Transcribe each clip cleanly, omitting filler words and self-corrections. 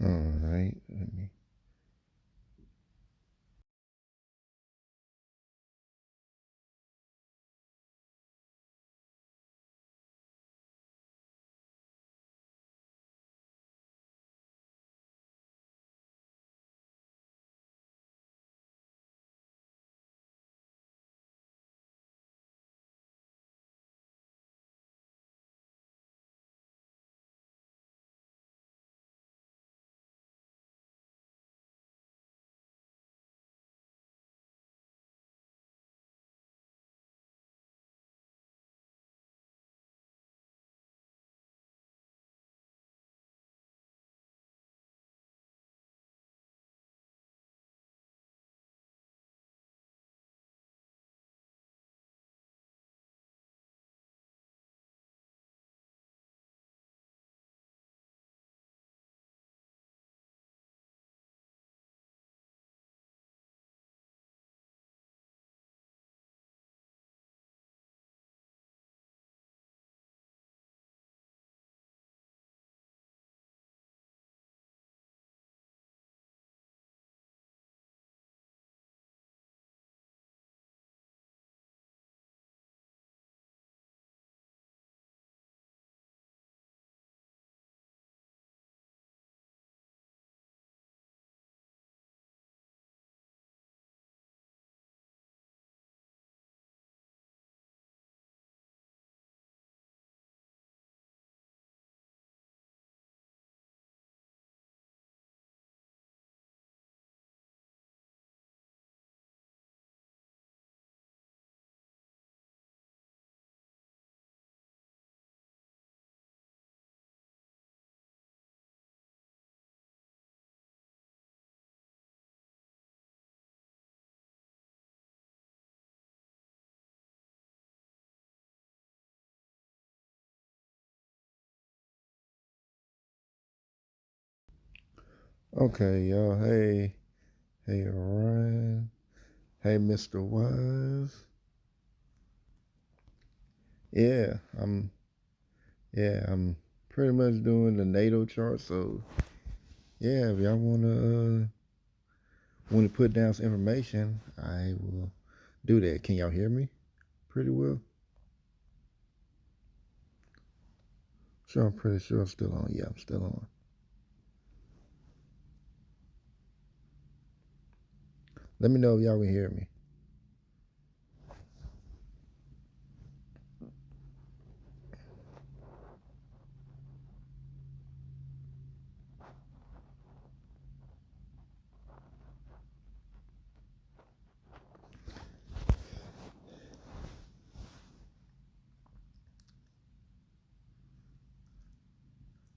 All right. Let me. Okay, y'all. Hey, hey, Ryan. Hey, Mr. Wise. Yeah, I'm pretty much doing the NATO chart. So yeah, if y'all wanna put down some information, I will do that. Can y'all hear me pretty well? Sure, I'm pretty sure I'm still on. Yeah, I'm still on. Let me know if y'all can hear me.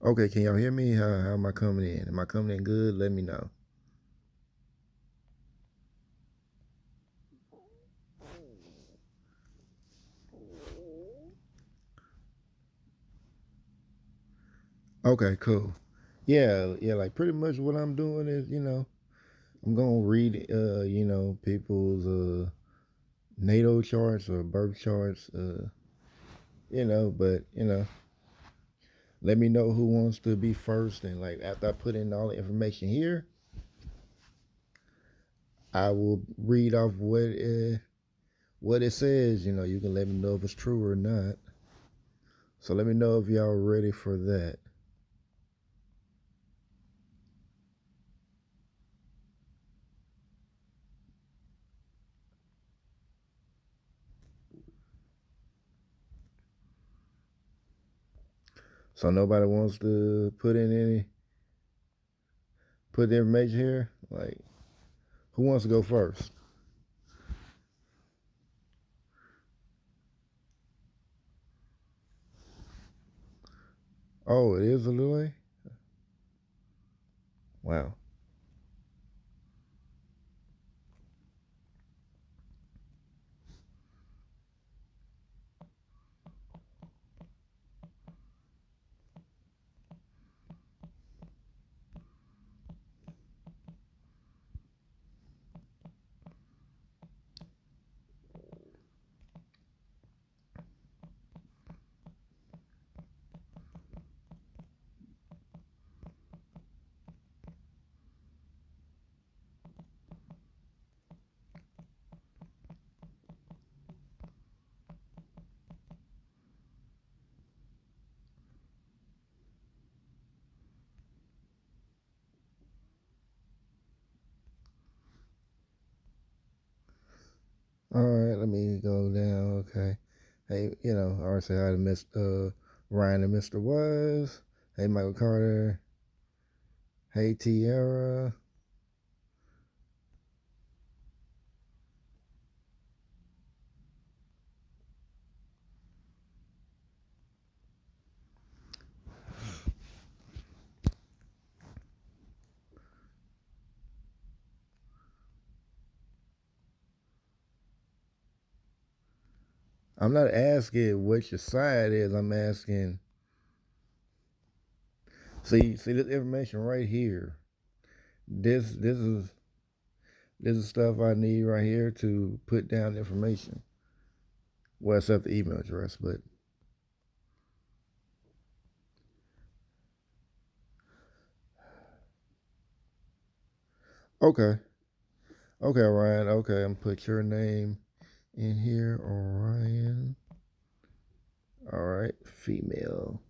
Okay, can y'all hear me? How am I coming in? Am I coming in good? Let me know. Okay, cool. Yeah, yeah, like pretty much what I'm doing is, I'm gonna read people's NATO charts or birth charts, but let me know who wants to be first and like after I put in all the information here, I will read off what it says, you can let me know if it's true or not. So let me know if y'all ready for that. So nobody wants to put the information here? Like who wants to go first? Oh, it is a Lily? Wow. All right, let me go down. Okay. Hey, I already say hi to Mr. Ryan and Mr. Wise. Hey, Michael Carter. Hey, Tiara. I'm not asking what your side is. I'm asking. See this information right here. This is stuff I need right here to put down information. Well, except the email address, but okay, okay, Ryan. Okay, I'm put your name in here, Orion. All right, female.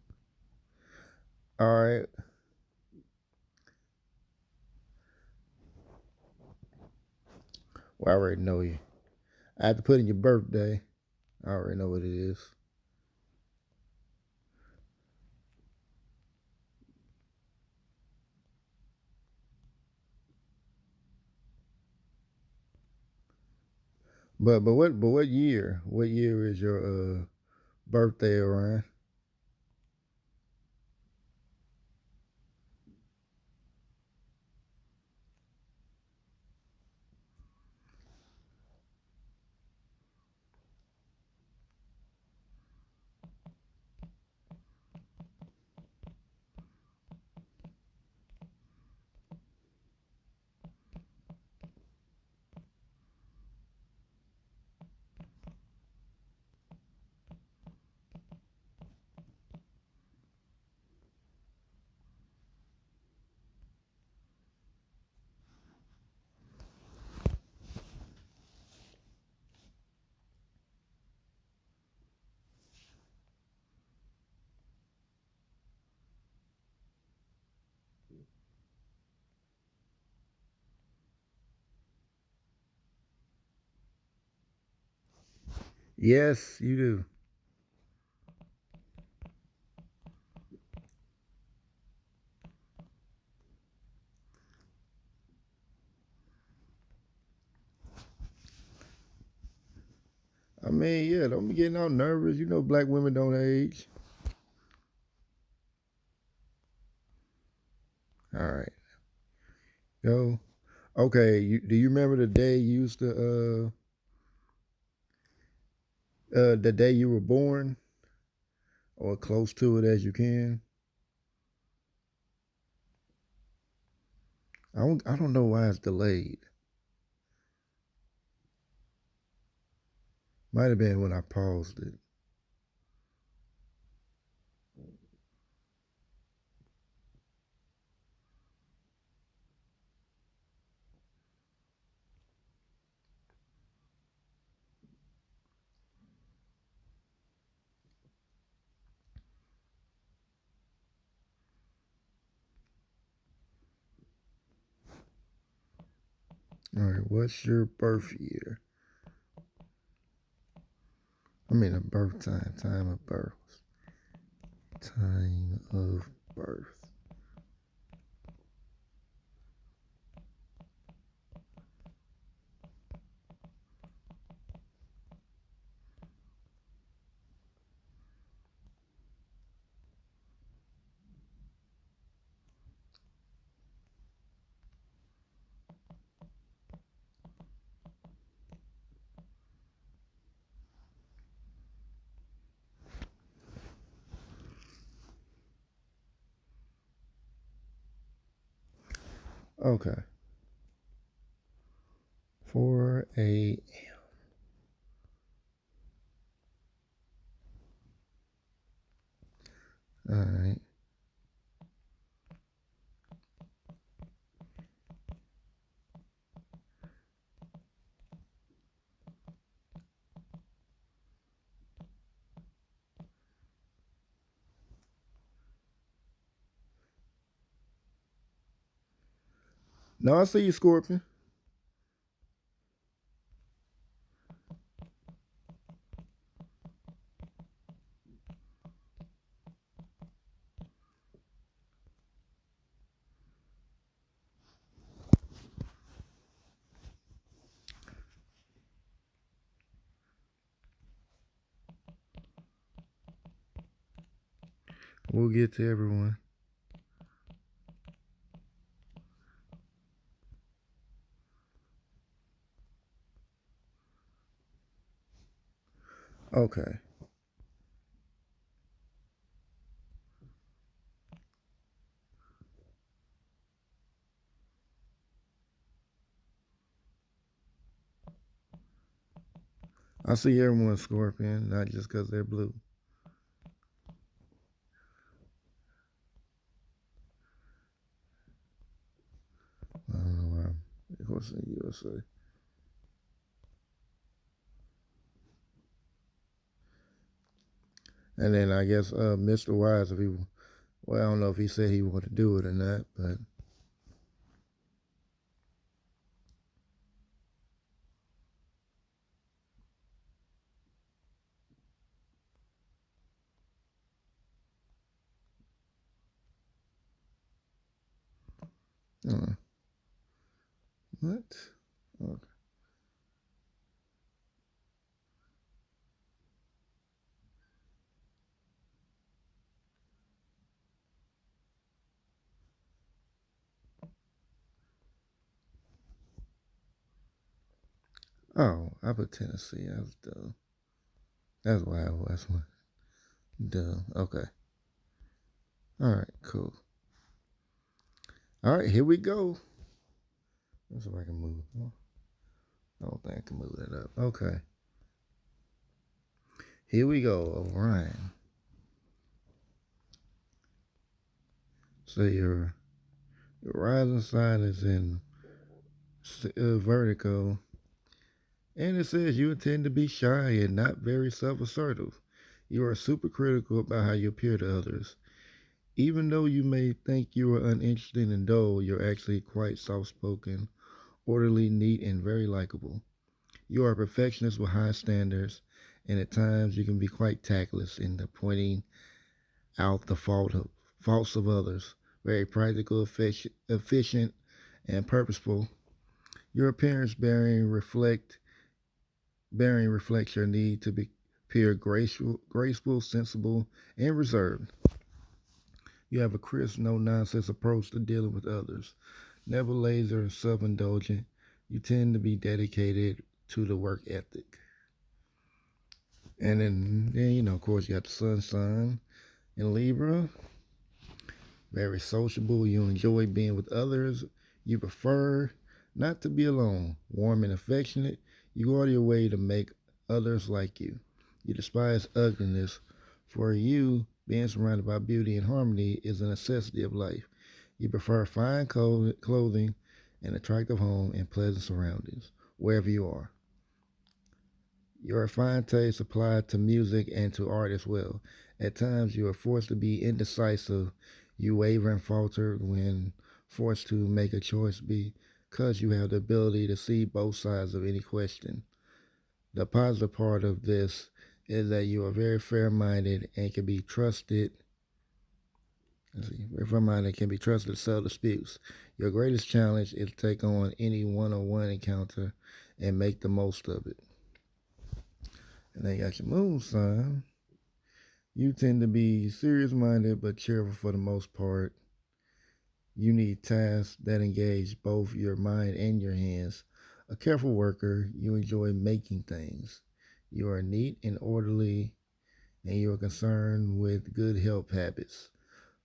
All right. Well, I already know you. I have to put in your birthday. I already know what it is. But what year? What year is your birthday, Orion? Yes, you do. I mean, yeah, don't be getting all nervous. You know, black women don't age. All right, go. Okay, do you remember the day you used to the day you were born, or close to it as you can? I don't know why it's delayed. Might have been when I paused it. All right, what's your birth year? I mean, a birth time, time of birth, time of birth. Okay, 4 a. All right. No, I see you, Scorpion. We'll get to everyone. Okay. I see everyone Scorpion, not just because they're blue. I don't know why. Of course, in USA. And then I guess Mr. Wise, if he, well, I don't know if he said he wanted to do it or not, but uh, what? Okay. Oh, I put Tennessee. I was dumb. That's why I was one. Dumb. Okay. All right. Cool. All right. Here we go. Let's see if I can move. I don't think I can move that up. Okay. Here we go. Orion. So your rising sign is in vertigo, and it says you intend to be shy and not very self-assertive. You are super critical about how you appear to others. Even though you may think you are uninteresting and dull, you're actually quite soft-spoken, orderly, neat, and very likable. You are a perfectionist with high standards, and at times you can be quite tactless in the pointing out the faults of others. Very practical, efficient, and purposeful. Your appearance bearing reflects your need to appear graceful, sensible, and reserved. You have a crisp, no nonsense approach to dealing with others. Never lazy or self indulgent. You tend to be dedicated to the work ethic. And then of course, you got the sun sign in Libra. Very sociable. You enjoy being with others. You prefer not to be alone. Warm and affectionate. You go out of your way to make others like you. You despise ugliness. For you, being surrounded by beauty and harmony is a necessity of life. You prefer fine clothing, an attractive home, and pleasant surroundings, wherever you are. Your refined taste applied to music and to art as well. At times, you are forced to be indecisive. You waver and falter when forced to make a choice because you have the ability to see both sides of any question. The positive part of this is that you are very fair minded and can be trusted. Very fair minded can be trusted to settle disputes. Your greatest challenge is to take on any one on one encounter and make the most of it. And then you got your moon sign. You tend to be serious minded but cheerful for the most part. You need tasks that engage both your mind and your hands. A careful worker, you enjoy making things. You are neat and orderly, and you are concerned with good health habits.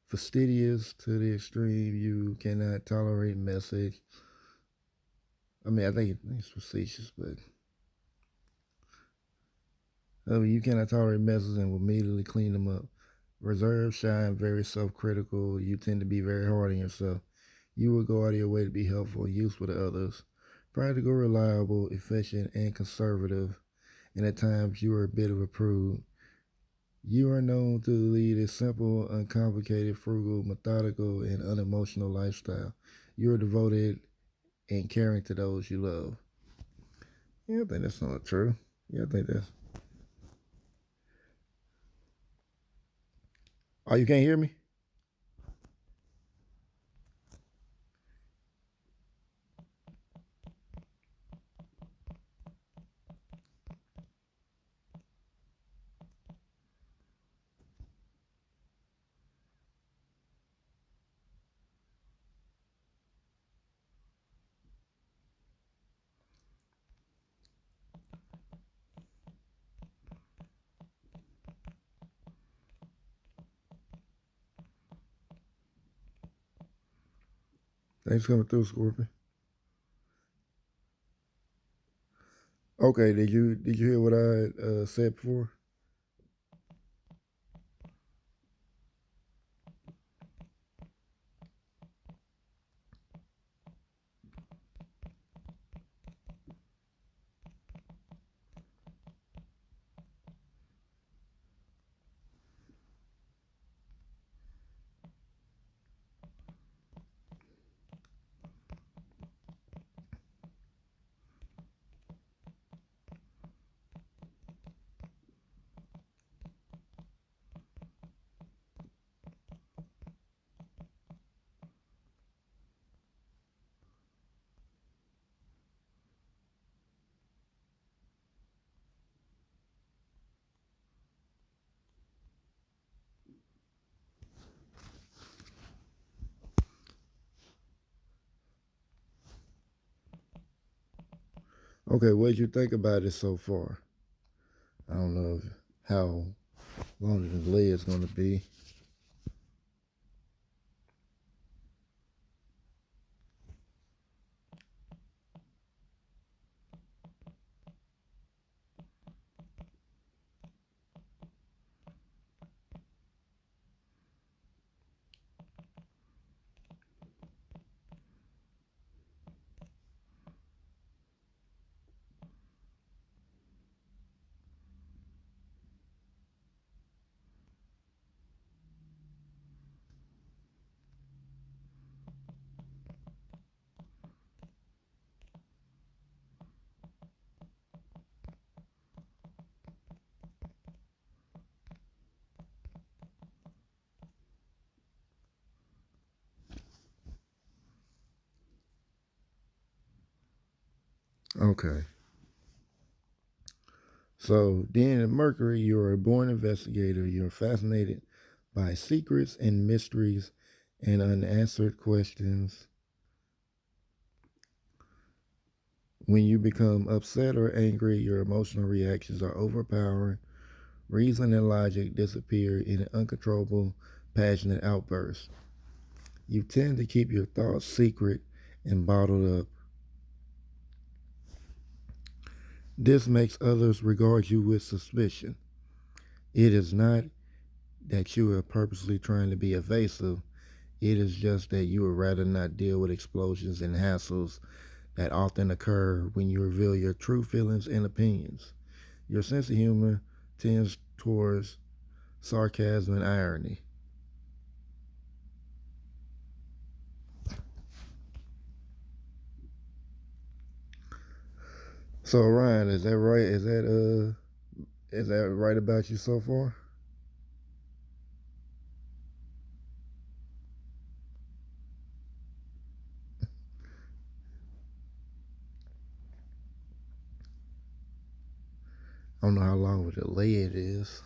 Fastidious to the extreme, you cannot tolerate message. I mean, I think it's facetious, but you cannot tolerate messes and will immediately clean them up. Reserved, shy, and very self critical. You tend to be very hard on yourself. You will go out of your way to be helpful and useful to others. Practical, reliable, efficient, and conservative. And at times you are a bit of a prude. You are known to lead a simple, uncomplicated, frugal, methodical, and unemotional lifestyle. You are devoted and caring to those you love. Yeah, I think that's not true. Yeah, I think that's. Oh, you can't hear me? Thanks for coming through, Scorpion. Okay, did you hear what I said before? Okay, what did you think about it so far? I don't know how long the delay is going to be. Okay. So, then in Mercury, you're a born investigator. You're fascinated by secrets and mysteries and unanswered questions. When you become upset or angry, your emotional reactions are overpowering. Reason and logic disappear in an uncontrollable, passionate outburst. You tend to keep your thoughts secret and bottled up. This makes others regard you with suspicion. It is not that you are purposely trying to be evasive, it is just that you would rather not deal with explosions and hassles that often occur when you reveal your true feelings and opinions. Your sense of humor tends towards sarcasm and irony. So Ryan, is that right? Is that right about you so far? I don't know how long of a delay it is.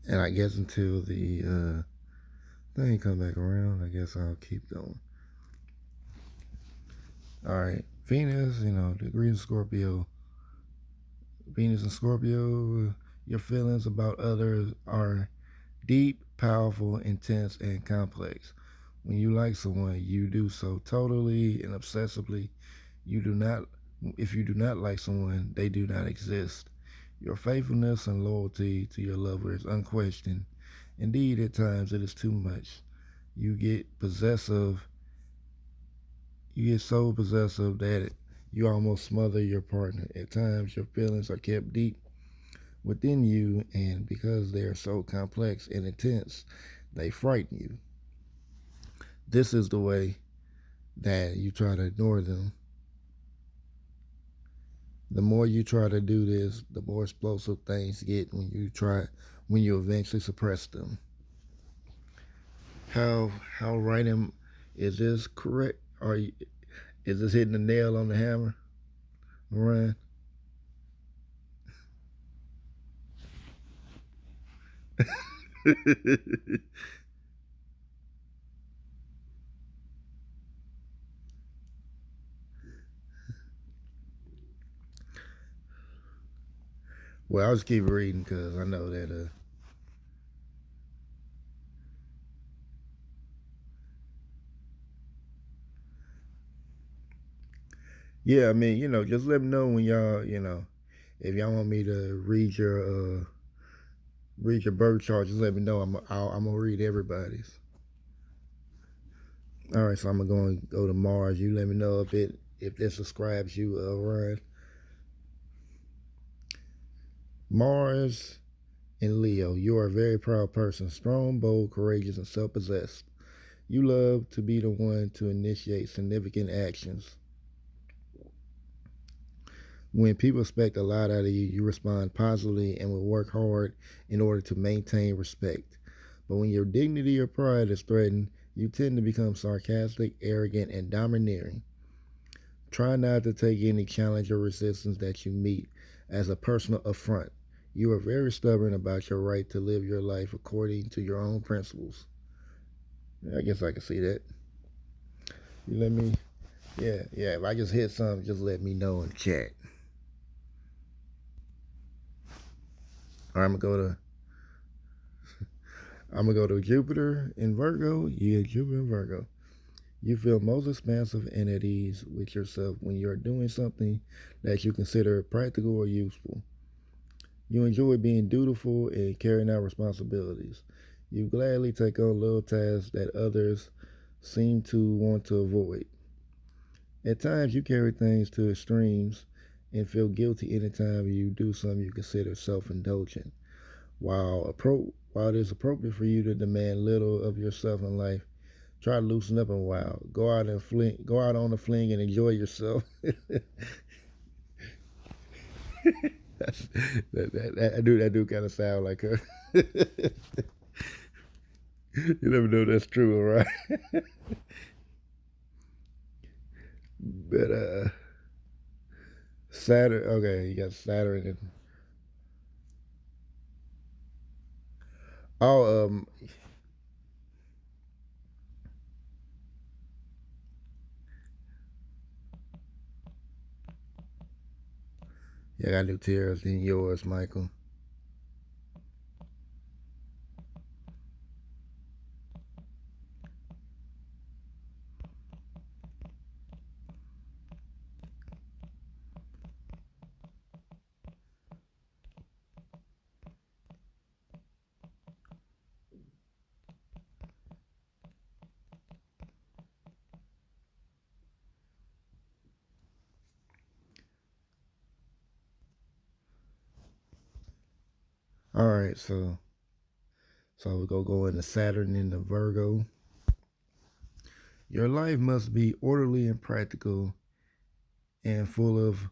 And I guess until the thing come back around, I guess I'll keep going. All right, Venus, degree in Scorpio. Venus and Scorpio, your feelings about others are deep, powerful, intense, and complex. When you like someone, you do so totally and obsessively. You do not, if you do not like someone, they do not exist. Your faithfulness and loyalty to your lover is unquestioned. Indeed, at times it is too much. You get possessive, you get so possessive that you almost smother your partner. At times, your feelings are kept deep within you, and because they are so complex and intense, they frighten you. This is the way that you try to ignore them. The more you try to do this, the more explosive things get when you eventually suppress them. How right is this correct? Is this hitting the nail on the hammer? Ryan? Well, I'll just keep reading because I know that. Yeah, I mean, just let me know when y'all, if y'all want me to read your birth chart. Just let me know. I'm gonna read everybody's. All right, so I'm gonna go to Mars. You let me know if this describes you, Ryan. Mars and Leo. You are a very proud person, strong, bold, courageous, and self-possessed. You love to be the one to initiate significant actions. When people expect a lot out of you, you respond positively and will work hard in order to maintain respect. But when your dignity or pride is threatened, you tend to become sarcastic, arrogant, and domineering. Try not to take any challenge or resistance that you meet as a personal affront. You are very stubborn about your right to live your life according to your own principles. Yeah, I guess I can see that. You let me, yeah. If I just hit something, just let me know in the chat. All right, I'm gonna go to Jupiter in Virgo. Yeah, Jupiter in Virgo. You feel most expansive and at ease with yourself when you're doing something that you consider practical or useful. You enjoy being dutiful and carrying out responsibilities. You gladly take on little tasks that others seem to want to avoid. At times, you carry things to extremes and feel guilty anytime you do something you consider self indulgent. While it is appropriate for you to demand little of yourself in life, try to loosen up a while. Go out on a fling and enjoy yourself. That do kind of sound like her. You never know that's true, all right? But Saturn. Okay, you got Saturn and oh yeah, I got new tears than yours, Michael. All right, so we go into Saturn into Virgo. Your life must be orderly and practical and full of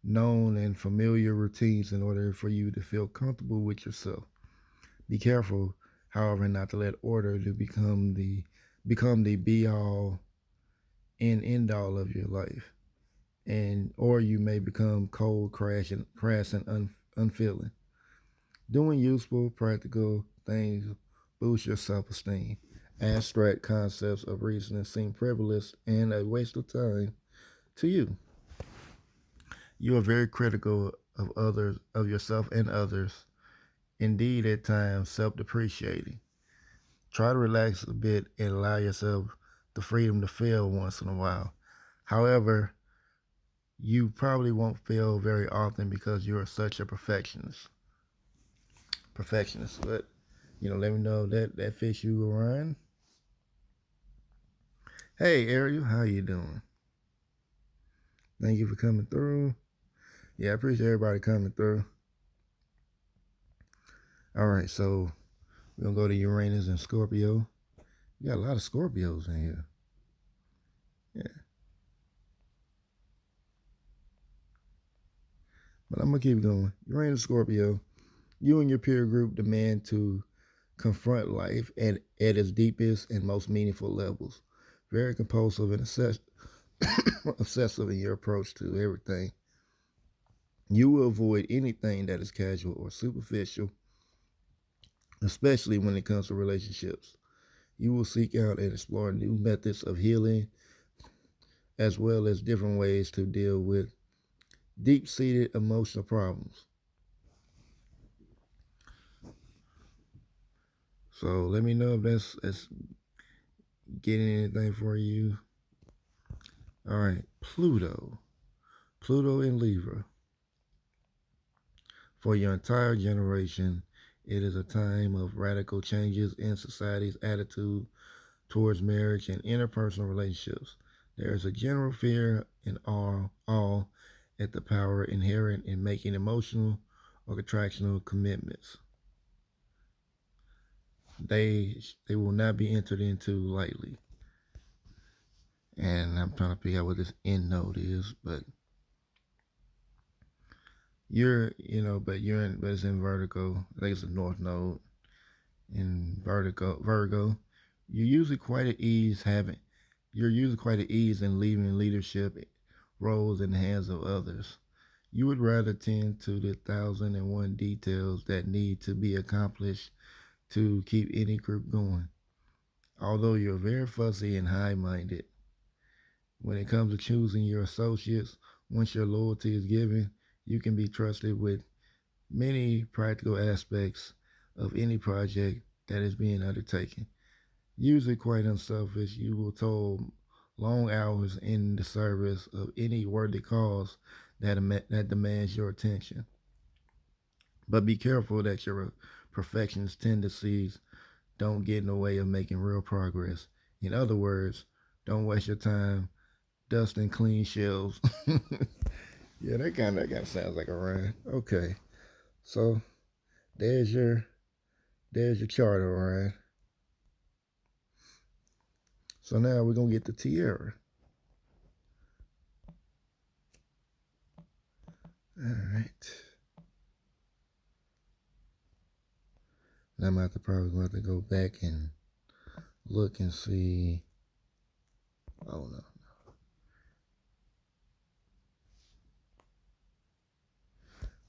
known and familiar routines in order for you to feel comfortable with yourself. Be careful, however, not to let order to become the be all and end all of your life, and or you may become cold, crass, and unfeeling. Doing useful, practical things boosts your self-esteem. Abstract concepts of reasoning seem frivolous and a waste of time to you. You are very critical of yourself and others. Indeed, at times, self-depreciating. Try to relax a bit and allow yourself the freedom to fail once in a while. However, you probably won't fail very often because you are such a perfectionist. But let me know that fits you, Ryan. Hey, Ariel, how you doing? Thank you for coming through. Yeah, I appreciate everybody coming through. All right, so we're gonna go to Uranus and Scorpio. You got a lot of Scorpios in here. Yeah, but I'm gonna keep going. Uranus, Scorpio. You and your peer group demand to confront life at its deepest and most meaningful levels. Very compulsive and obsessive in your approach to everything. You will avoid anything that is casual or superficial, especially when it comes to relationships. You will seek out and explore new methods of healing as well as different ways to deal with deep seated emotional problems. So let me know if that's getting anything for you. All right, Pluto. Pluto in Libra. For your entire generation, it is a time of radical changes in society's attitude towards marriage and interpersonal relationships. There is a general fear and awe at the power inherent in making emotional or contractional commitments. They will not be entered into lightly. And I'm trying to figure out what this end note is, but but it's in Vertigo. I think it's a North Node in Virgo. You're usually quite at ease having you're usually quite at ease in leaving leadership roles in the hands of others. You would rather tend to the 1,001 details that need to be accomplished to keep any group going. Although you're very fussy and high minded, when it comes to choosing your associates, once your loyalty is given, you can be trusted with many practical aspects of any project that is being undertaken. Usually quite unselfish, you will toil long hours in the service of any worthy cause that demands your attention. But be careful that your perfectionist tendencies don't get in the way of making real progress. In other words, don't waste your time dusting clean shelves. Yeah, that kind of sounds like a rhyme. Okay, so there's your there's your chart, all right. So now we're gonna get the tiara. All right. Now I'm gonna have to probably have to go back and look and see. Oh no.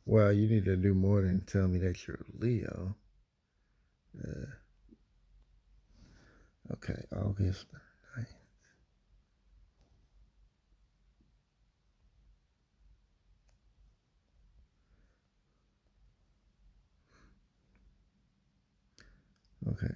Well, you need to do more than tell me that you're Leo. Uh, okay, August 9th. Okay.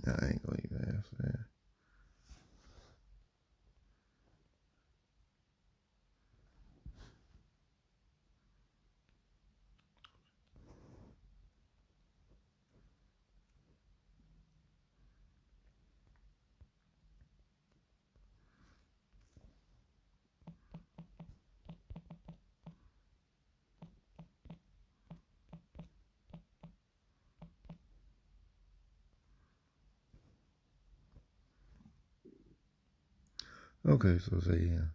No, I ain't gonna even ask that. Okay, so say yeah.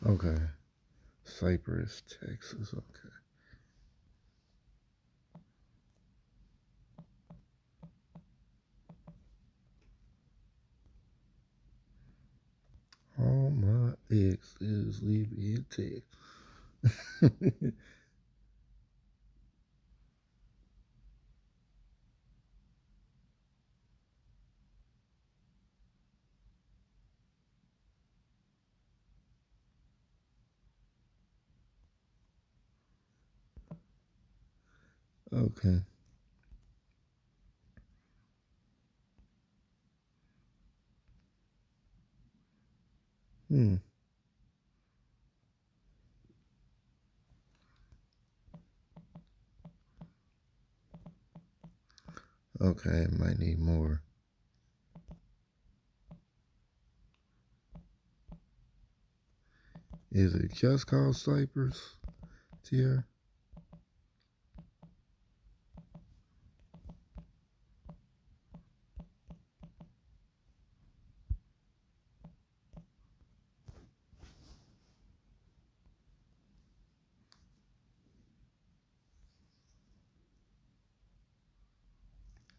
Okay. Cypress, Texas. Okay. All my exes leave me in Texas. Okay. Hmm. Okay. Might need more. Is it just called Cypress, Tier?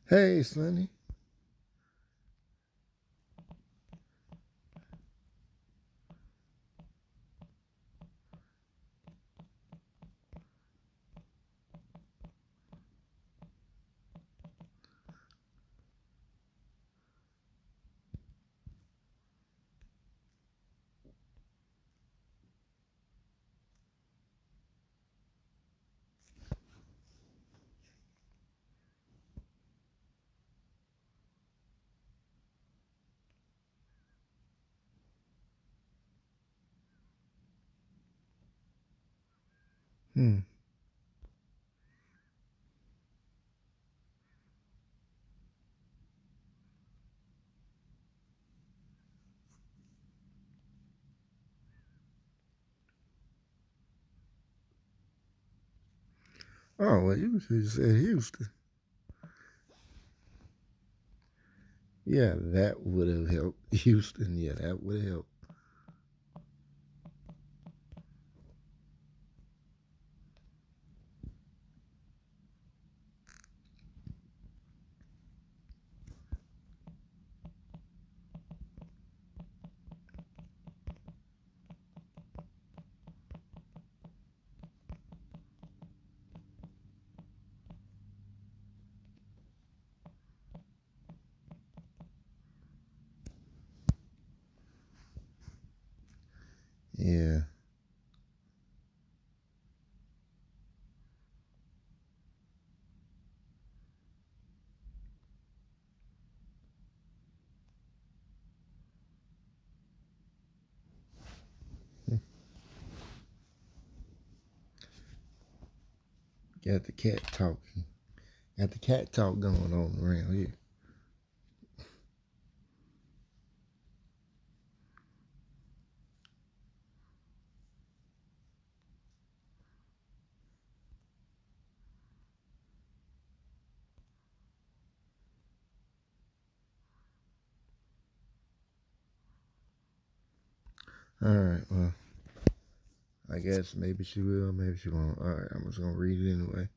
Hey, Sonny. Hmm. Oh, well, you should have said Houston. Yeah, that would have helped. Houston, yeah, that would have helped. Yeah. Got the cat talking. Got the cat talk going on around here. All right, well, I guess maybe she will, maybe she won't. All right, I'm just gonna read it anyway.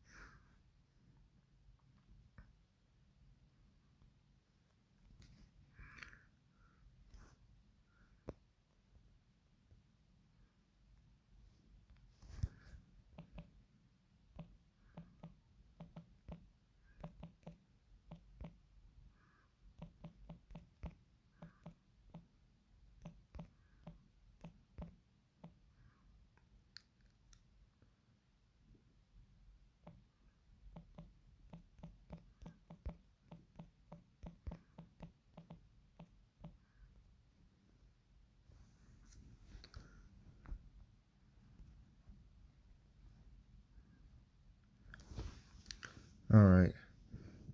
All right,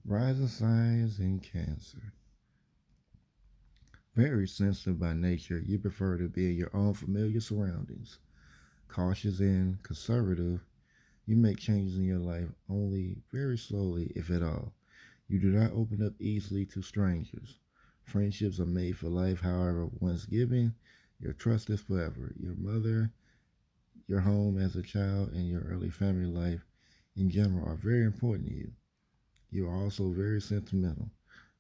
rising signs in Cancer. Very sensitive by nature, you prefer to be in your own familiar surroundings. Cautious and conservative, you make changes in your life only very slowly, if at all. You do not open up easily to strangers. Friendships are made for life, however, once given, Your trust is forever. Your mother, your home as a child, and your early family life in general are very important to you. You are also very sentimental.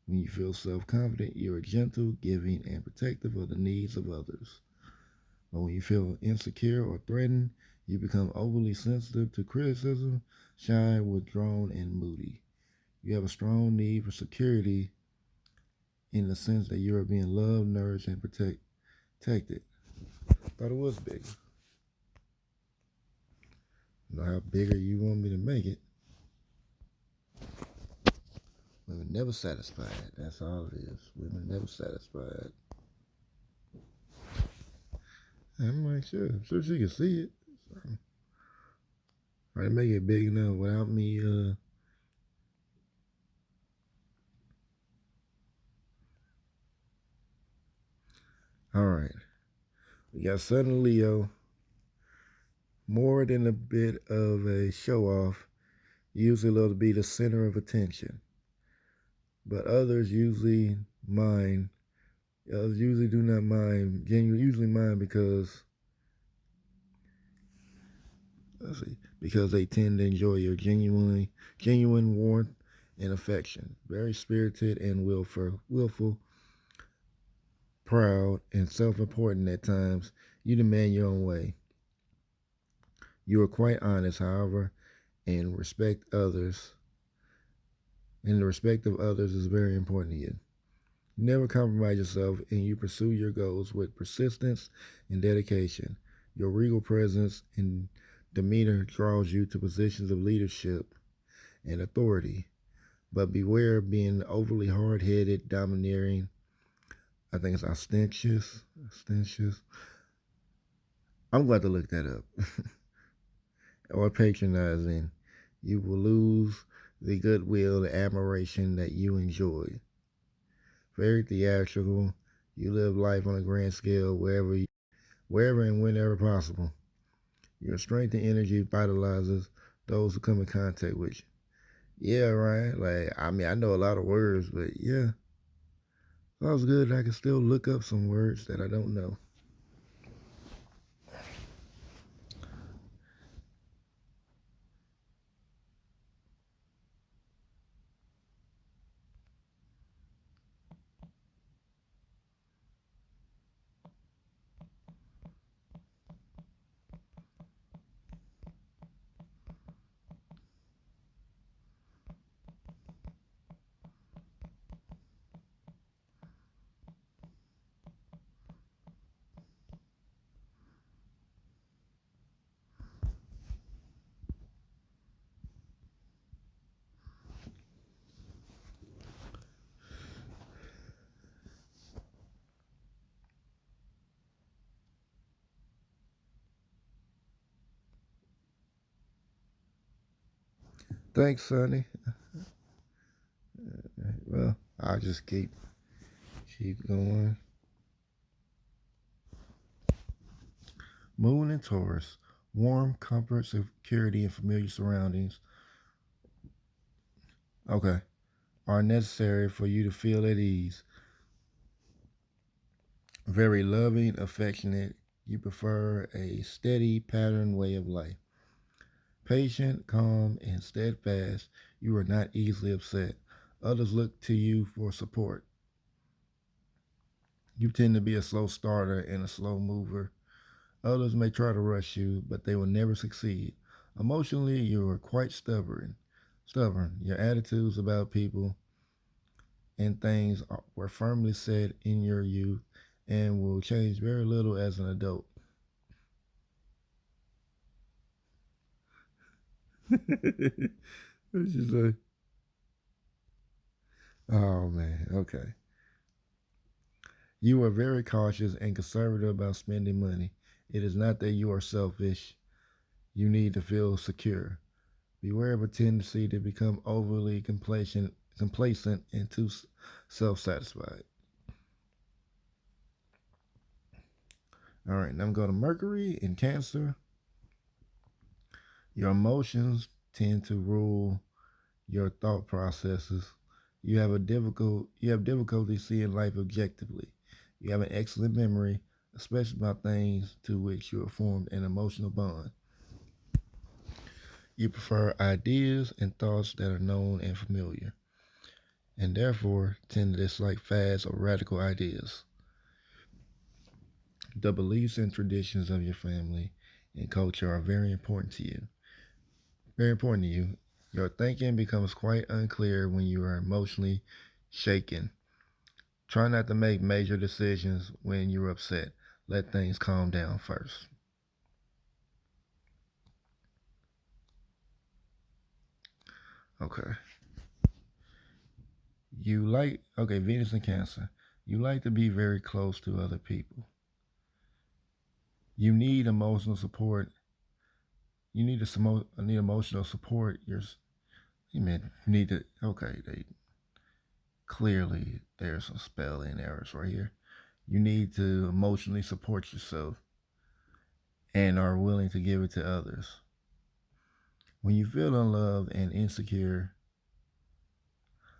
When you feel self confident, you are gentle, giving, and protective of the needs of others. But when you feel insecure or threatened, you become overly sensitive to criticism, shy, withdrawn, and moody. You have a strong need for security in the sense that you are being loved, nourished, and protected. Thought it was big. Know how bigger you want me to make it. Women never satisfied. That's all it is. Women never satisfied. I'm like, sure, I'm sure she can see it. So, try to make it big enough without me. All right, we got Southern Leo. More than a bit of a show off, usually love to be the center of attention. But others usually mind. Others usually do not mind. Genuinely, usually mind because let's see, because they tend to enjoy your genuine warmth and affection. Very spirited and willful, proud, and self-important at times. You demand your own way. You are quite honest, however, and respect others. And the respect of others is very important to you. You never compromise yourself, and you pursue your goals with persistence and dedication. Your regal presence and demeanor draws you to positions of leadership and authority. But beware of being overly hard headed, domineering. I think it's ostentatious. Ostentatious. I'm glad to look that up. Or patronizing. You will lose the goodwill, the admiration that you enjoy. Very theatrical. You live life on a grand scale wherever and whenever possible. Your strength and energy vitalizes those who come in contact with you. Yeah, right. Like I mean, I know a lot of words, but yeah, that was good. I can still look up some words that I don't know. Thanks, Sonny. Well, I'll just keep going. Moon and Taurus. Warm, comfort, security, and familiar surroundings. Okay. Are necessary for you to feel at ease. Very loving, affectionate. You prefer a steady pattern way of life. Patient, calm, and steadfast. You are not easily upset. Others look to you for support. You tend to be a slow starter and a slow mover. Others may try to rush you, but they will never succeed. Emotionally, you are quite stubborn. Stubborn. Your attitudes about people and things were firmly set in your youth and will change very little as an adult. It's just like, oh man, okay. You are very cautious and conservative about spending money. It is not that you are selfish. You need to feel secure. Beware of a tendency to become overly complacent and too self-satisfied. All right, now I'm going to Mercury in Cancer. Your emotions tend to rule your thought processes. You have difficulty seeing life objectively. You have an excellent memory, especially about things to which you have formed an emotional bond. You prefer ideas and thoughts that are known and familiar, and therefore tend to dislike fast or radical ideas. The beliefs and traditions of your family and culture are very important to you. Very important to you. Your thinking becomes quite unclear when you are emotionally shaken. Try not to make major decisions when you're upset. Let things calm down first. Okay. Venus and Cancer. You like to be very close to other people. You need emotional support. You need to need emotional support. You mean need to. Okay, they clearly there's some spelling errors right here. You need to emotionally support yourself and are willing to give it to others. When you feel unloved and insecure,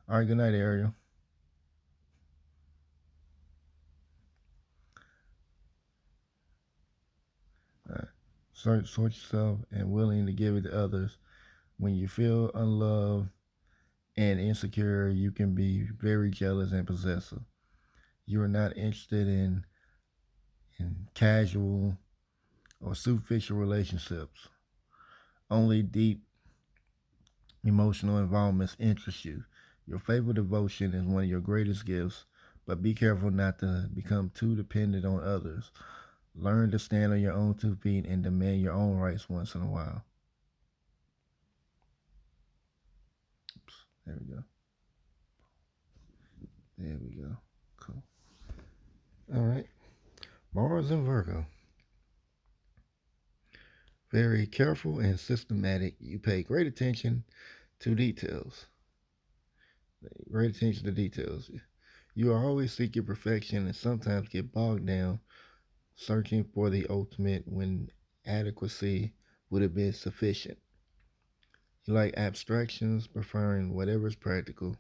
all right, good night, Ariel. Uh, sort yourself and willing to give it to others. When you feel unloved and insecure, you can be very jealous and possessive. You are not interested in casual or superficial relationships. Only deep emotional involvements interest you. Your favorite devotion is one of your greatest gifts, but be careful not to become too dependent on others. Learn to stand on your own 2 feet and demand your own rights once in a while. Oops, there we go. There we go. Cool. All right. Mars and Virgo. Very careful and systematic. You pay great attention to details. Great attention to details. You are always seeking perfection and sometimes get bogged down searching for the ultimate when adequacy would have been sufficient. You like abstractions, preferring whatever is practical,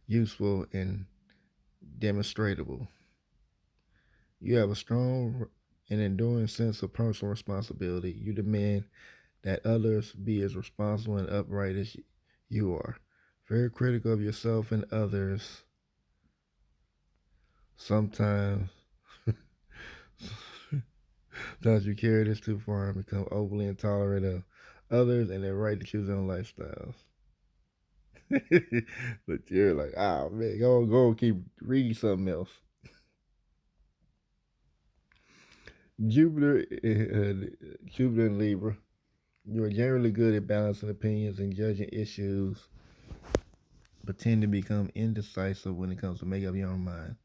useful, and demonstrable. You have a strong and enduring sense of personal responsibility. You demand that others be as responsible and upright as you are. Very critical of yourself and others. Sometimes, sometimes you carry this too far and become overly intolerant of others and their right to choose their own lifestyles. But you're like, ah, man, go keep reading something else. Jupiter, Jupiter and Libra. You are generally good at balancing opinions and judging issues, but tend to become indecisive when it comes to making up your own mind.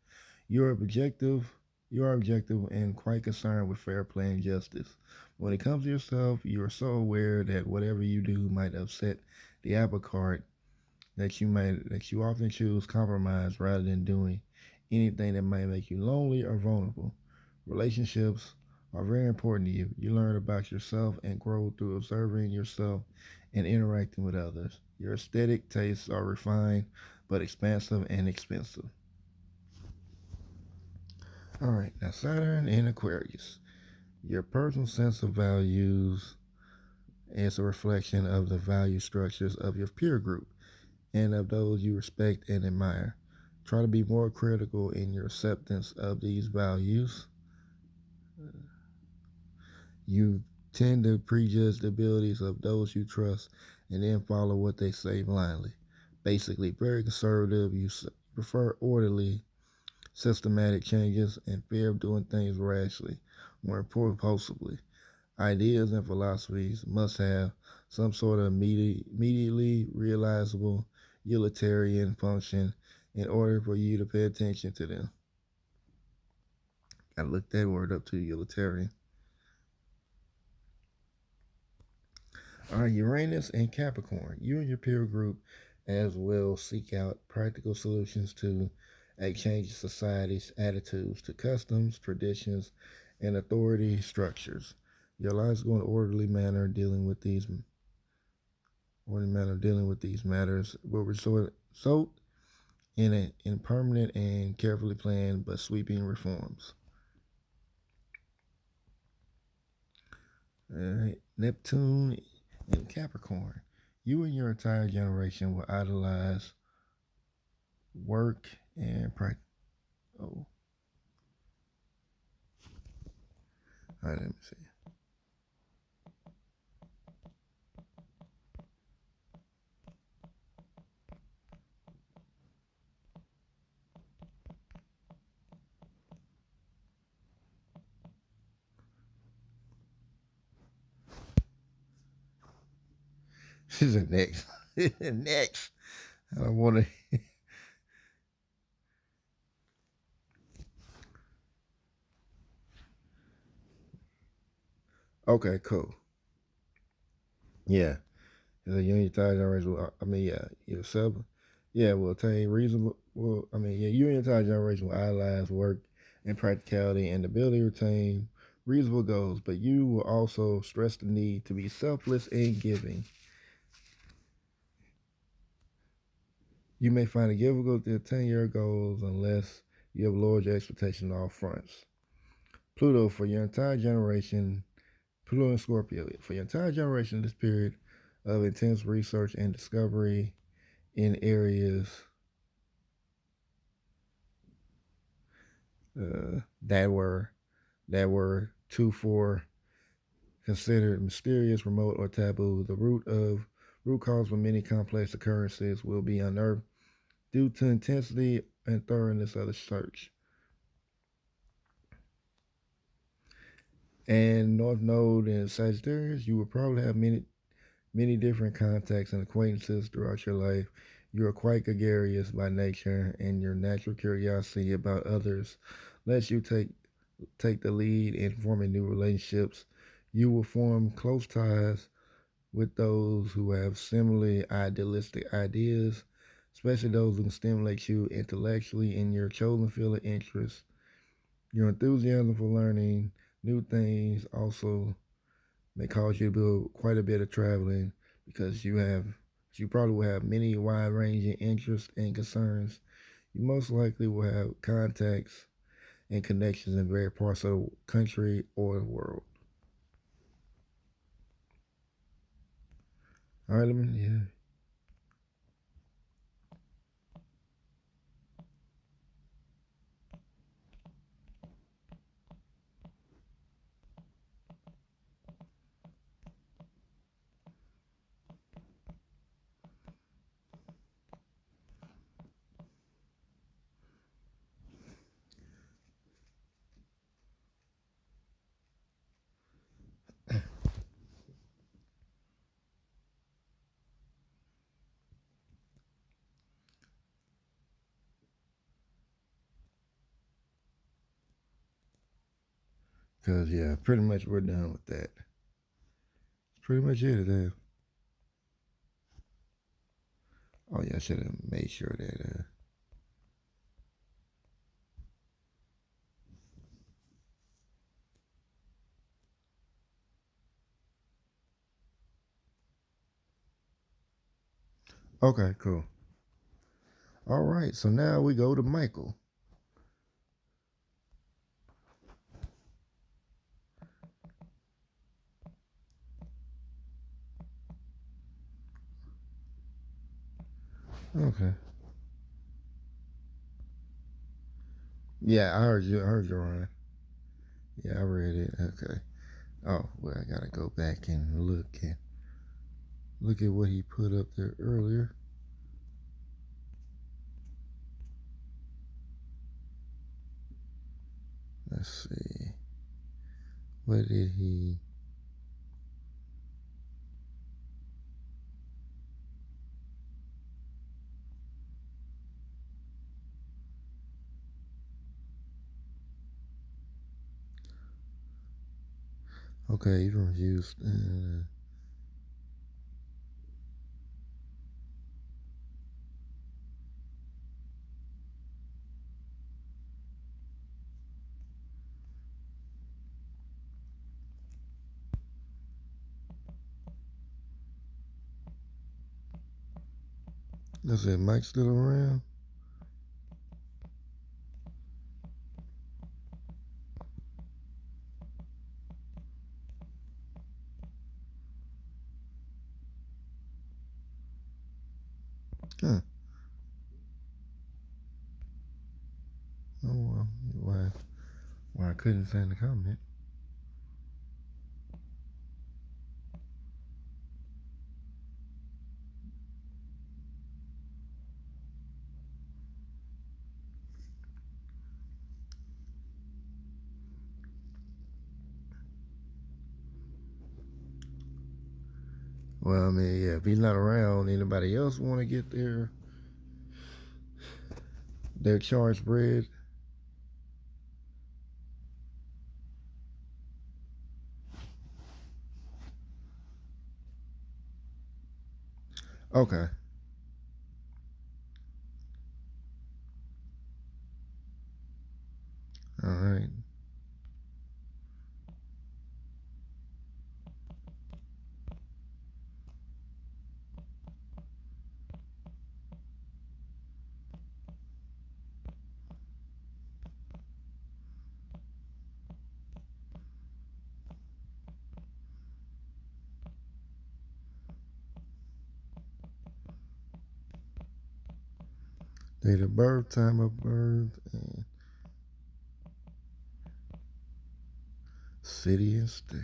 You're objective. You are objective and quite concerned with fair play and justice. When it comes to yourself, you are so aware that whatever you do might upset the apple cart that you often choose compromise rather than doing anything that might make you lonely or vulnerable. Relationships are very important to you. You learn about yourself and grow through observing yourself and interacting with others. Your aesthetic tastes are refined but expansive and expensive. All right, now Saturn in Aquarius. Your personal sense of values is a reflection of the value structures of your peer group and of those you respect and admire. Try to be more critical in your acceptance of these values. You tend to prejudge the abilities of those you trust and then follow what they say blindly. Basically, very conservative. You prefer orderly, systematic changes and fear of doing things rashly, more impulsively. Ideas and philosophies must have some sort of immediately realizable utilitarian function in order for you to pay attention to them. I looked that word up to utilitarian. All right, Uranus and Capricorn. You and your peer group as well seek out practical solutions to exchange society's attitudes to customs, traditions, and authority structures. Your lives go in orderly manner dealing with these matters will result in permanent and carefully planned but sweeping reforms. All right, Neptune and Capricorn. You and your entire generation will idolize work and practice. Oh, all right, let me see. She's a next. Next. I don't want to. Okay, cool. Yeah. The union tide generation will, I mean, yeah, yourself, yeah, will attain reasonable, well, I mean, yeah, you and your entire generation will idolize work and practicality and the ability to retain reasonable goals, but you will also stress the need to be selfless and giving. You may find it difficult to attain your goals unless you have lowered your expectations on all fronts. Pluto, for your entire generation, Pluto and Scorpio, for your entire generation, this period of intense research and discovery in areas that were too for considered mysterious, remote, or taboo. The root cause for many complex occurrences will be unearthed due to intensity and thoroughness of the search. And North Node and Sagittarius, you will probably have many different contacts and acquaintances throughout your life. You are quite gregarious by nature, and your natural curiosity about others lets you take the lead in forming new relationships. You will form close ties with those who have similarly idealistic ideas, especially those who can stimulate you intellectually in your chosen field of interest. Your enthusiasm for learning new things also may cause you to do quite a bit of traveling because you probably will have many wide ranging interests and concerns. You most likely will have contacts and connections in various parts of the country or the world. All right, let me, yeah, because yeah, pretty much we're done with that. It's pretty much it today. Oh yeah, I should have made sure that. Okay, cool. All right, so now we go to Michael. Okay. Yeah, I heard you. I heard you, Ryan. Yeah, I read it. Okay. Oh well, I gotta go back and look at what he put up there earlier. Let's see. What did he? Okay, even reviews. Let's see. Mike's still around. Huh. Oh well. Why I couldn't send a comment. Well, I mean, yeah, if he's not around, anybody else want to get their charge spread? Okay. All right. Date of birth, time of birth, and city and state.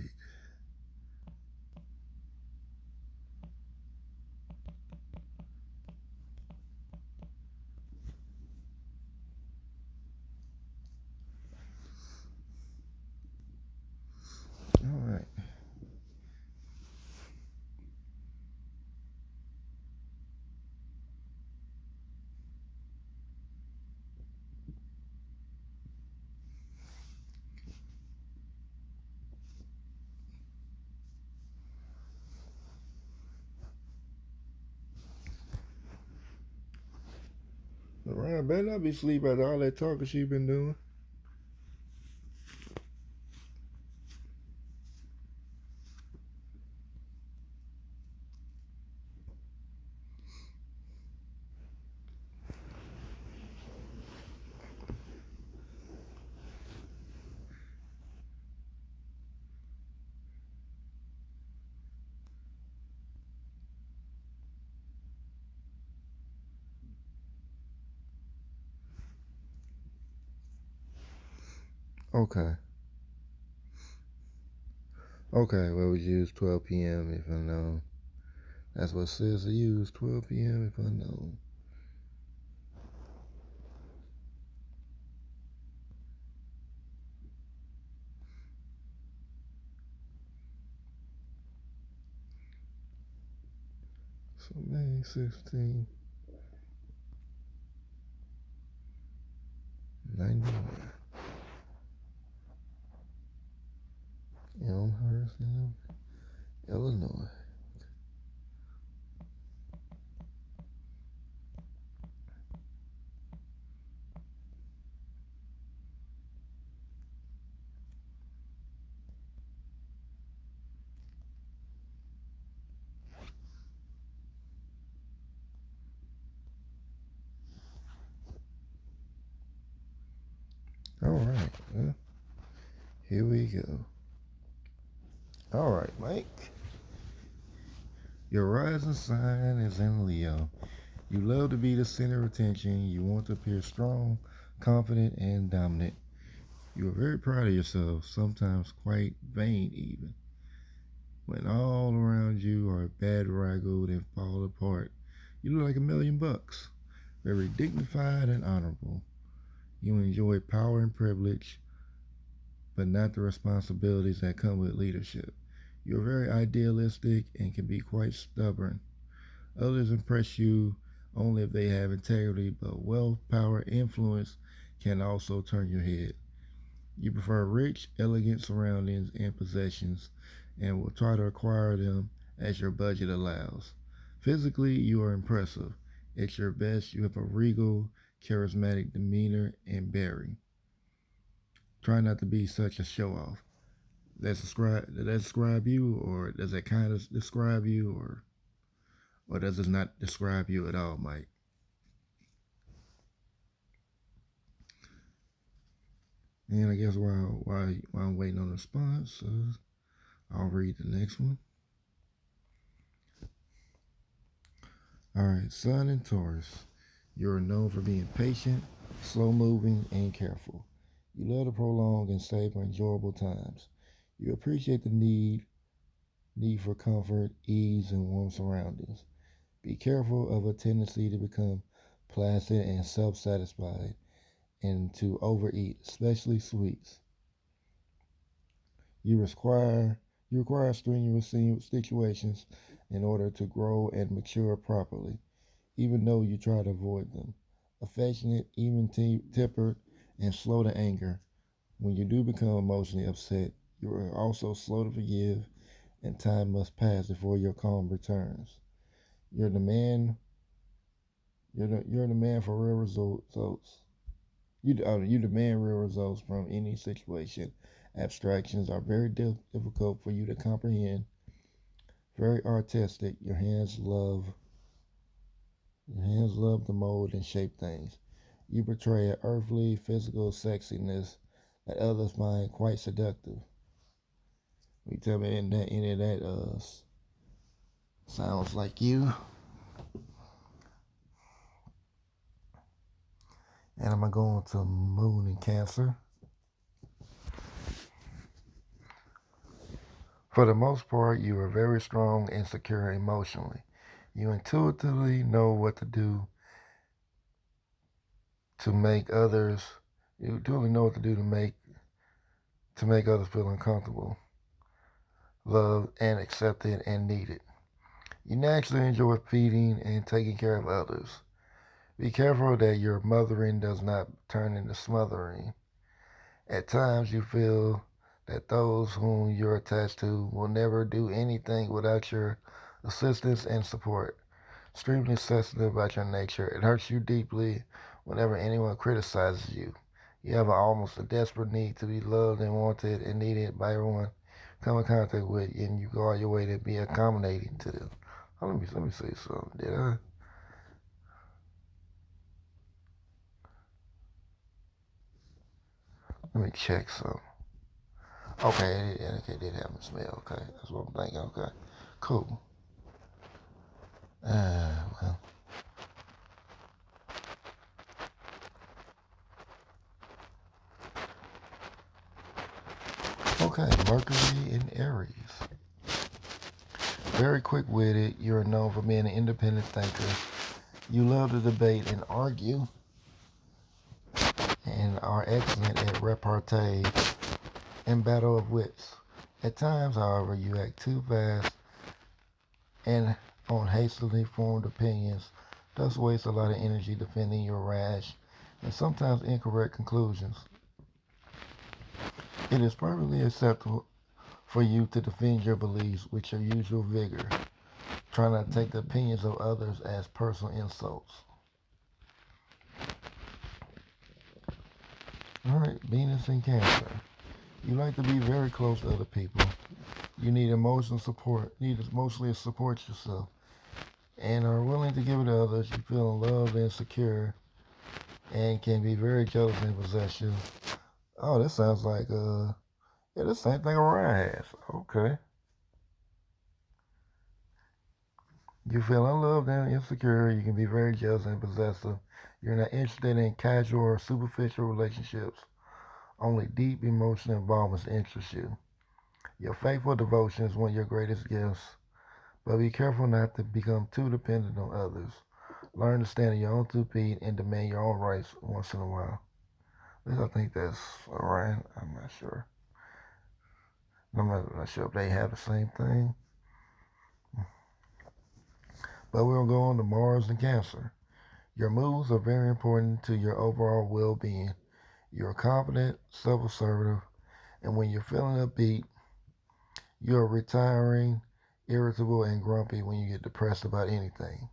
All right. Ryan better not be asleep after all that talking she been doing. Okay. Okay, well, we use 12 p.m. if unknown. That's what it says to use 12 p.m. if unknown. So May 16, 91. Elmhurst, Illinois. All right. Well, here we go. All right, Mike. Your rising sign is in Leo. You love to be the center of attention. You want to appear strong, confident, and dominant. You are very proud of yourself, sometimes quite vain even. When all around you are bedraggled and fall apart, you look like $1,000,000. Very dignified and honorable. You enjoy power and privilege, but not the responsibilities that come with leadership. You're very idealistic and can be quite stubborn. Others impress you only if they have integrity, but wealth, power, influence can also turn your head. You prefer rich, elegant surroundings and possessions and will try to acquire them as your budget allows. Physically, you are impressive. At your best, you have a regal, charismatic demeanor and bearing. Try not to be such a show off. Does that describe you, or does that kind of describe you, or does it not describe you at all, Mike? And I guess while I'm waiting on the response, I'll read the next one. All right, Sun and Taurus. You're known for being patient, slow moving, and careful. You love to prolong and savor enjoyable times. You appreciate the need for comfort, ease, and warm surroundings. Be careful of a tendency to become placid and self-satisfied and to overeat, especially sweets. You require you require strenuous situations in order to grow and mature properly, even though you try to avoid them. Affectionate, even tempered, and slow to anger. When you do become emotionally upset, you are also slow to forgive, and time must pass before your calm returns. You're the man. You're the man for real results. You demand real results from any situation. Abstractions are very difficult for you to comprehend. Very artistic. Your hands love to mold and shape things. You portray an earthly, physical sexiness that others find quite seductive. You tell me any of that sounds like you. And I'm going to Moon in Cancer. For the most part, you are very strong and secure emotionally. You intuitively know what to do to make others. You intuitively know what to do to make others feel uncomfortable, loved, and accepted and needed. You naturally enjoy feeding and taking care of others. Be careful that your mothering does not turn into smothering. At times, you feel that those whom you're attached to will never do anything without your assistance and support. Extremely sensitive about your nature. It hurts you deeply whenever anyone criticizes you. You have almost a desperate need to be loved and wanted and needed by everyone you come in contact with, and you go all your way to be accommodating to them. Oh, let me say something. Did I? Let me check something. Okay, okay, did have a smell. Okay, that's what I'm thinking. Okay, cool. Well, okay. Mercury in Aries. Very quick-witted. You're known for being an independent thinker. You love to debate and argue, and are excellent at repartee and battle of wits. At times, however, you act too fast and on hastily formed opinions, thus waste a lot of energy defending your rash and sometimes incorrect conclusions. It is perfectly acceptable for you to defend your beliefs with your usual vigor. Try not to take the opinions of others as personal insults. Alright, Venus in Cancer. You like to be very close to other people. You need emotional support, need emotionally support yourself, and are willing to give it to others. You feel loved and secure, and can be very jealous and possessive. Oh, this sounds like yeah, the same thing Orion has. Okay. You feel unloved and insecure. You can be very jealous and possessive. You're not interested in casual or superficial relationships. Only deep emotional involvements interest you. Your faithful devotion is one of your greatest gifts, but be careful not to become too dependent on others. Learn to stand on your own 2 feet and demand your own rights once in a while. At least I think that's alright. I'm not sure. I'm not sure if they have the same thing. But we'll go on to Mars and Cancer. Your moves are very important to your overall well being. You're confident, self assertive, and when you're feeling upbeat, you're retiring, irritable, and grumpy when you get depressed about anything.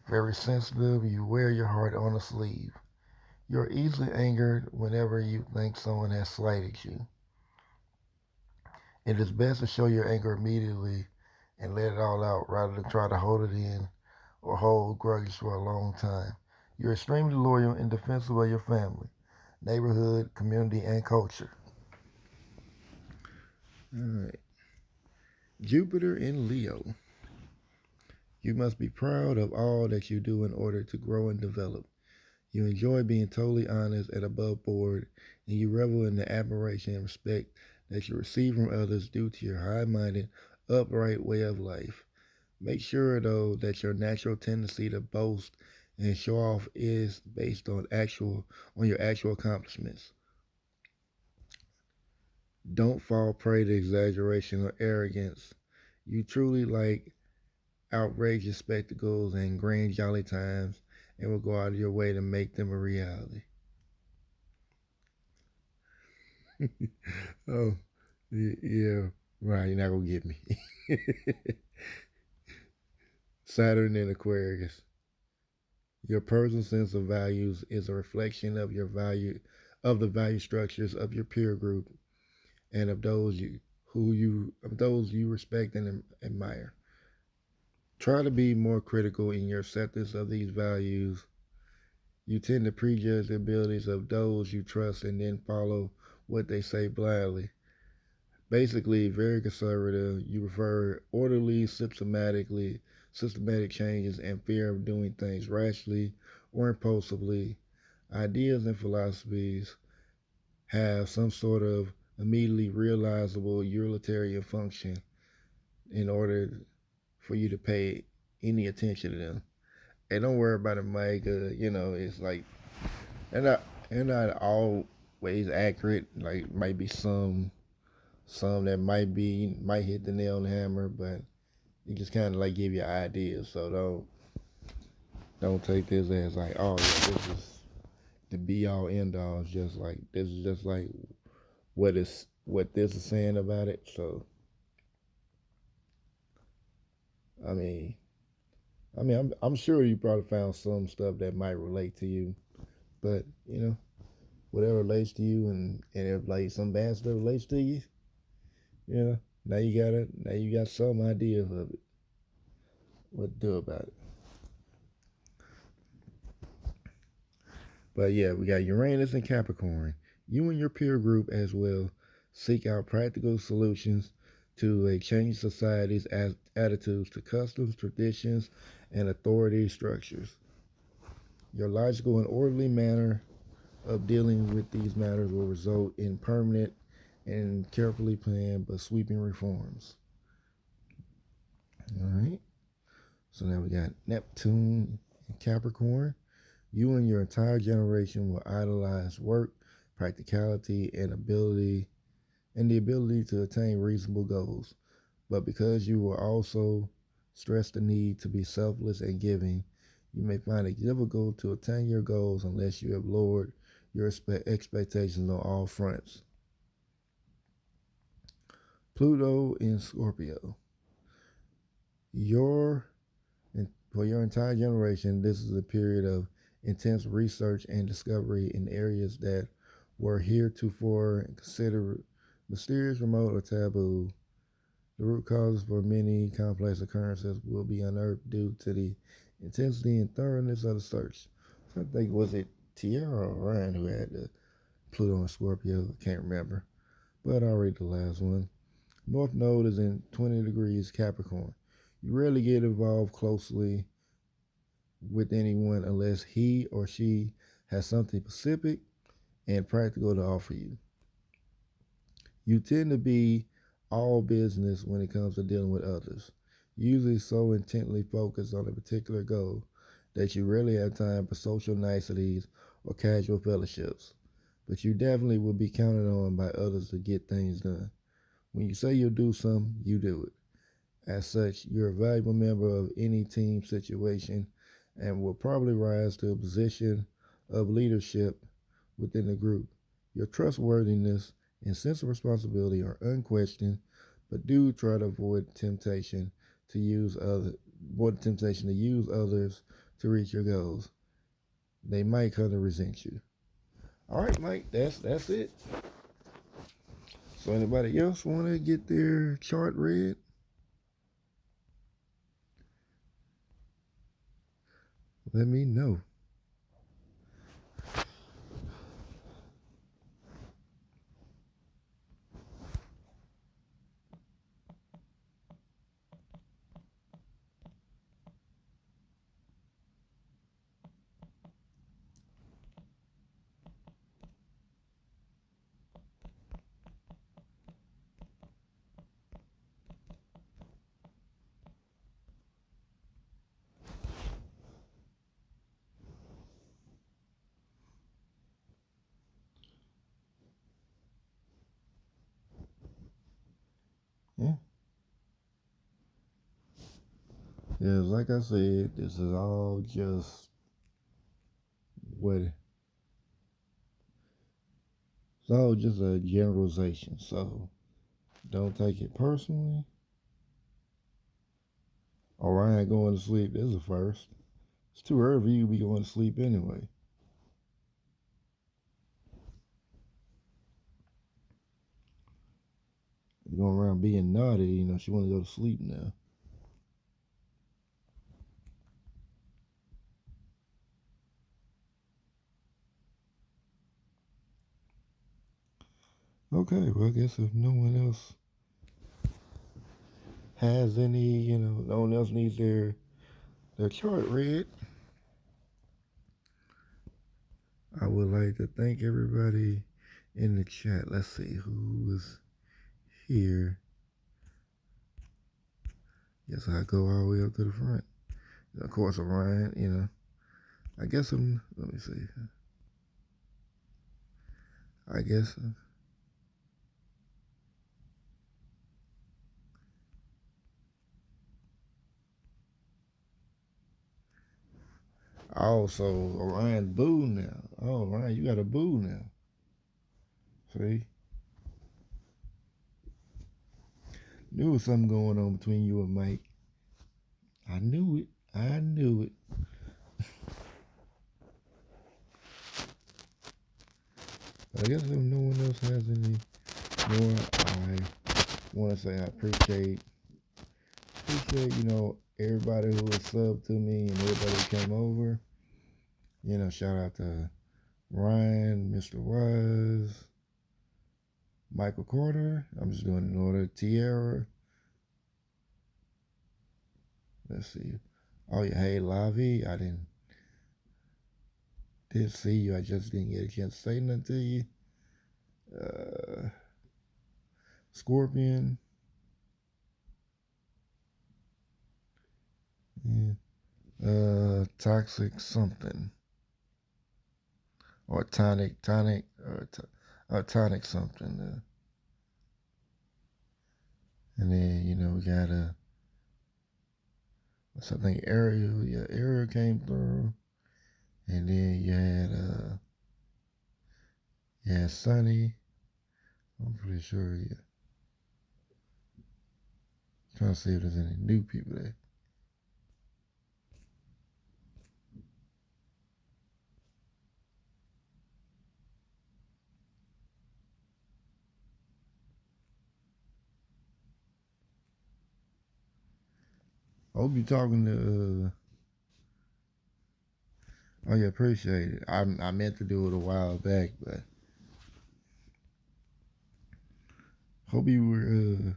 Very sensitive, you wear your heart on a sleeve. You're easily angered whenever you think someone has slighted you. It is best to show your anger immediately and let it all out rather than try to hold it in or hold grudges for a long time. You're extremely loyal and defensive of your family, neighborhood, community, and culture. All right. Jupiter in Leo. You must be proud of all that you do in order to grow and develop. You enjoy being totally honest and above board, and you revel in the admiration and respect that you receive from others due to your high minded, upright way of life. Make sure, though, that your natural tendency to boast and show off is based on your actual accomplishments. Don't fall prey to exaggeration or arrogance. You truly like outrageous spectacles and grand jolly times and will go out of your way to make them a reality. Oh, yeah, right. You're not gonna get me. Saturn in Aquarius. Your personal sense of values is a reflection of the value structures of your peer group and of those you respect and admire. Try to be more critical in your acceptance of these values. You tend to prejudge the abilities of those you trust and then follow what they say blindly. Basically, very conservative. You prefer orderly, systematic changes and fear of doing things rashly or impulsively. Ideas and philosophies have some sort of immediately realizable utilitarian function in order for you to pay any attention to them. Hey, don't worry about it, Mike. It's like they're not they're not always accurate. Like might be some that might hit the nail on the hammer, but it just kind of like give you ideas. So don't take this as like, oh yeah, this is the be all end all. It's just like this is just like what this is saying about it. So I mean, I'm sure you probably found some stuff that might relate to you, but whatever relates to you, and if like some bad stuff relates to you, you know, now you got some idea of it, what to do about it. But yeah, we got Uranus and Capricorn. You and your peer group as well seek out practical solutions to a changed society's attitudes to customs, traditions, and authority structures. Your logical and orderly manner of dealing with these matters will result in permanent and carefully planned but sweeping reforms. All right. So now we got Neptune and Capricorn. You and your entire generation will idolize work, practicality, and the ability to attain reasonable goals. But because you will also stress the need to be selfless and giving, you may find it difficult to attain your goals unless you have lowered your expectations on all fronts. Pluto in Scorpio. Your For your entire generation, this is a period of intense research and discovery in areas that were heretofore considered mysterious, remote, or taboo. The root causes for many complex occurrences will be unearthed due to the intensity and thoroughness of the search. So I think, was it Tierra or Ryan who had the Pluto and Scorpio? I can't remember. But I'll read the last one. North Node is in 20 degrees Capricorn. You rarely get involved closely with anyone unless he or she has something specific and practical to offer you. You tend to be all business when it comes to dealing with others, usually so intently focused on a particular goal that you rarely have time for social niceties or casual fellowships. But you definitely will be counted on by others to get things done. When you say you'll do something, you do it. As such, you're a valuable member of any team situation and will probably rise to a position of leadership within the group. Your trustworthiness and sense of responsibility are unquestioned, but do try to to use other avoid the temptation to use others to reach your goals. They might come to resent you. All right, Mike, that's it. So anybody else want to get their chart read? Let me know. Yeah. Yeah, like I said, this is all just what it's all just a generalization. So don't take it personally. Orion going to sleep is a first. It's too early for you to be going to sleep anyway. You're going around being naughty, she want to go to sleep now. Okay, well, I guess if no one else has any, no one else needs their chart read, I would like to thank everybody in the chat. Let's see who was here. Yes, I go all the way up to the front. Of course, Orion, I guess let me see. I guess, also Orion boo now. Oh, Orion, you got a boo now. See? Knew there was something going on between you and Mike. I knew it. I knew it. But I guess if no one else has any more, I want to say I appreciate, everybody who was subbed to me and everybody who came over. Shout out to Ryan, Mr. Wise, Michael Carter. I'm just doing it in order. Tierra. Let's see. Oh yeah, hey Lavi. I did see you. I just didn't get a chance to say nothing to you. Uh, Scorpion. Yeah. Toxic something or tonic or tonic something. And then we got what's I think Ariel. Yeah, Ariel came through, and then you had Sunny. I'm pretty sure. Yeah, trying to see if there's any new people there. I hope you're talking to. Oh yeah, appreciate it. I meant to do it a while back, but hope you were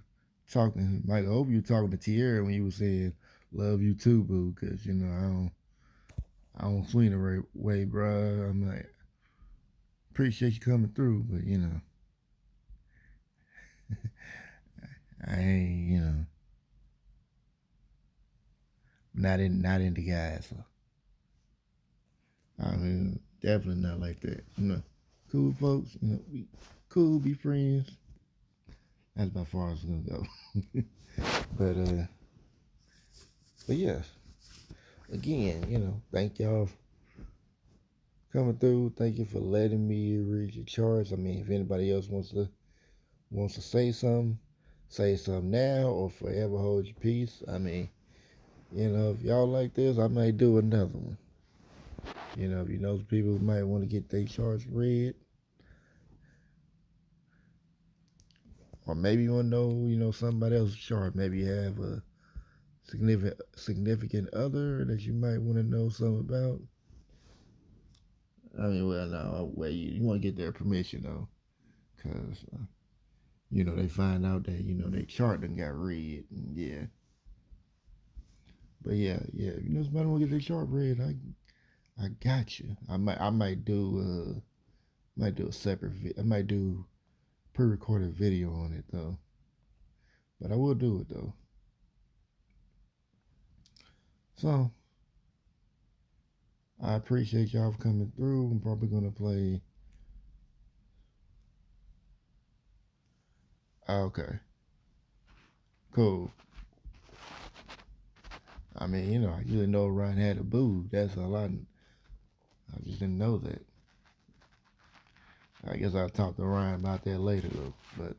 talking. Mike, I hope you were talking to Tierra when you were saying "love you too, boo," because I don't swing the right way, bro. I'm like appreciate you coming through, but I ain't not into guys. So I mean, definitely not like that. Cool folks. We cool, be friends. That's about far as it's gonna go. but but yeah, again, thank y'all for coming through. Thank you for letting me read your charts. I mean, if anybody else wants to say something now or forever hold your peace. I mean, if y'all like this, I might do another one. If you know people who might want to get their charts read, or maybe you want to know, somebody else's chart. Maybe you have a significant other that you might want to know something about. I mean, well, no, well, you want to get their permission though, because they find out that their chart done got read, and yeah. But yeah, if somebody want to get their chart read, I got you. I might do a separate. I might do pre-recorded video on it though, but I will do it though. So I appreciate y'all for coming through. I'm probably gonna play. Okay. Cool. I mean, I usually know Ryan had a boo. That's a lot. I just didn't know that. I guess I'll talk to Ryan about that later, though. But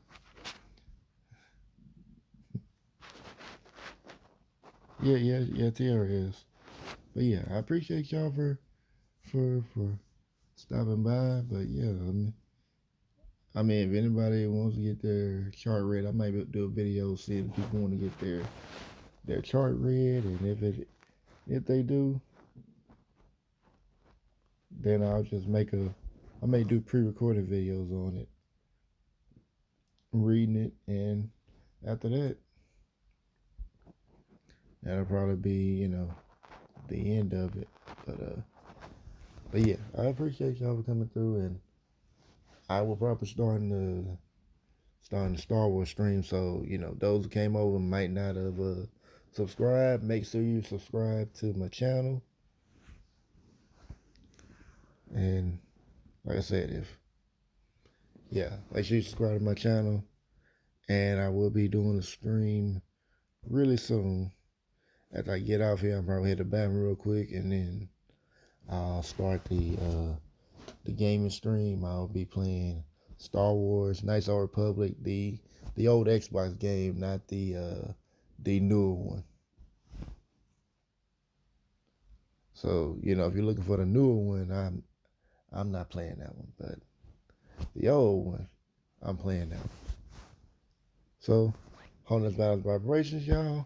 yeah, yeah, yeah, Tierra is. But yeah, I appreciate y'all for stopping by. But yeah, I mean, if anybody wants to get their chart read, I might do a video see if people want to get their chart read, and if they do, then I may do pre-recorded videos on it, reading it, and after that, that'll probably be the end of it. But yeah, I appreciate y'all for coming through, and I will probably starting the Star Wars stream. So those who came over might not have subscribed. Make sure you subscribe to my channel, and like I said, make sure you subscribe to my channel, and I will be doing a stream really soon. After I get off here, I'll probably hit the bathroom real quick, and then I'll start the gaming stream. I'll be playing Star Wars, Knights of the Republic, the old Xbox game, not the newer one. So if you're looking for the newer one, I'm not playing that one, but the old one, I'm playing that one. So, holding this balance vibrations, y'all.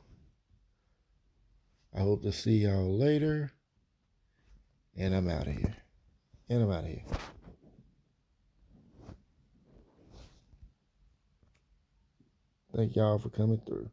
I hope to see y'all later, and I'm out of here. Thank y'all for coming through.